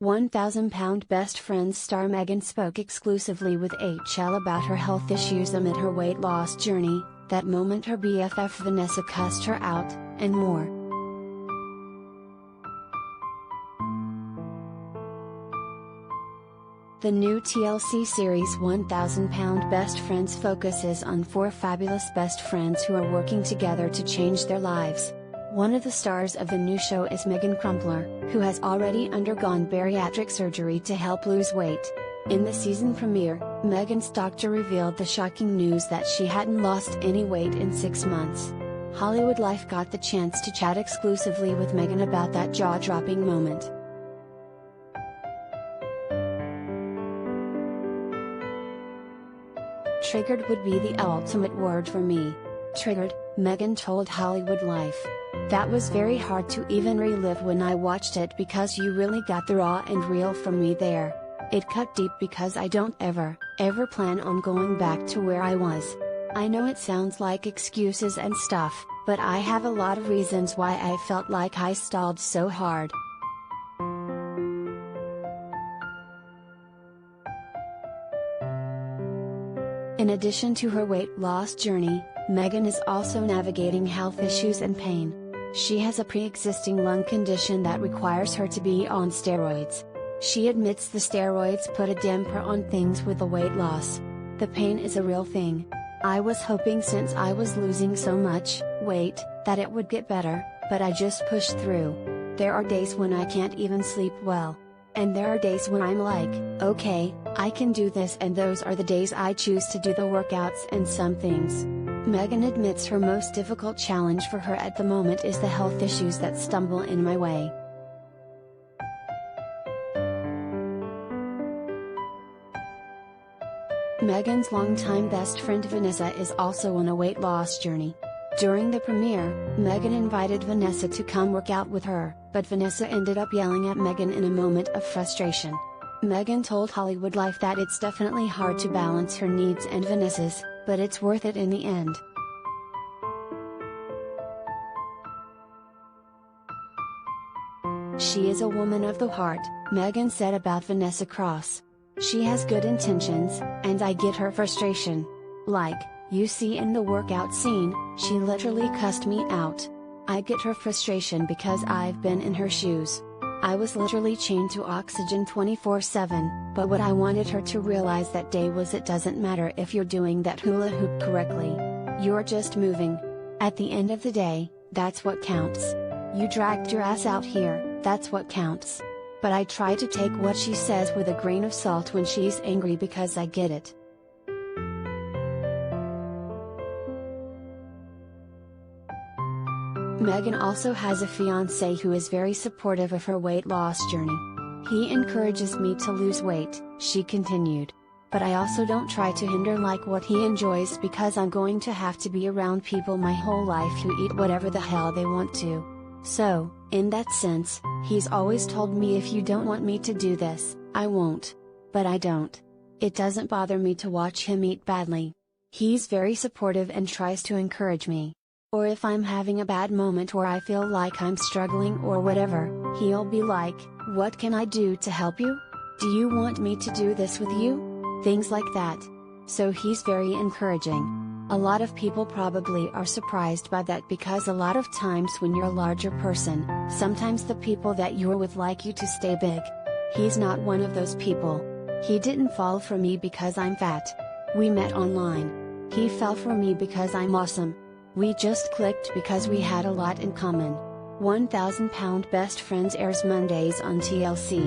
1,000-pound best friends star Meghan spoke exclusively with HL about her health issues amid her weight loss journey, that moment her BFF Vannessa cussed her out, and more. The new TLC series 1,000-Pound Best Friends focuses on four fabulous best friends who are working together to change their lives. One of the stars of the new show is Meghan Crumpler, who has already undergone bariatric surgery to help lose weight. In the season premiere, Meghan's doctor revealed the shocking news that she hadn't lost any weight in 6 months. Hollywood Life got the chance to chat exclusively with Meghan about that jaw-dropping moment. "Triggered would be the ultimate word for me. Triggered," Meghan told Hollywood Life. "That was very hard to even relive when I watched it because you really got the raw and real from me there. It cut deep because I don't ever plan on going back to where I was. I know it sounds like excuses and stuff, but I have a lot of reasons why I felt like I stalled so hard." In addition to her weight loss journey, Meghan is also navigating health issues and pain. She has a pre-existing lung condition that requires her to be on steroids. She admits the steroids put a damper on things with the weight loss. "The pain is a real thing. I was hoping since I was losing so much weight, that it would get better, but I just pushed through. There are days when I can't even sleep well. And there are days when I'm like, okay, I can do this, and those are the days I choose to do the workouts and some things." Meghan admits her most difficult challenge for her at the moment is the health issues that stumble in my way. Meghan's longtime best friend Vannessa is also on a weight loss journey. During the premiere, Meghan invited Vannessa to come work out with her, but Vannessa ended up yelling at Meghan in a moment of frustration. Meghan told Hollywood Life that it's definitely hard to balance her needs and Vannessa's, but it's worth it in the end. "She is a woman of the heart," Meghan said about Vannessa Cross. "She has good intentions, and I get her frustration. Like, you see in the workout scene, she literally cussed me out. I get her frustration because I've been in her shoes. I was literally chained to oxygen 24/7, but what I wanted her to realize that day was it doesn't matter if you're doing that hula hoop correctly. You're just moving. At the end of the day, that's what counts. You dragged your ass out here, that's what counts. But I try to take what she says with a grain of salt when she's angry because I get it." Meghan also has a fiancé who is very supportive of her weight loss journey. "He encourages me to lose weight," she continued. "But I also don't try to hinder like what he enjoys because I'm going to have to be around people my whole life who eat whatever the hell they want to. So, in that sense, he's always told me if you don't want me to do this, I won't. But I don't. It doesn't bother me to watch him eat badly. He's very supportive and tries to encourage me. Or if I'm having a bad moment or I feel like I'm struggling or whatever, he'll be like, 'What can I do to help you? Do you want me to do this with you?' Things like that. So he's very encouraging." A lot of people probably are surprised by that because a lot of times when you're a larger person, sometimes the people that you're with like you to stay big. He's not one of those people. He didn't fall for me because I'm fat. We met online. He fell for me because I'm awesome. We just clicked because we had a lot in common. 1,000-Pound Best Friends airs Mondays on TLC.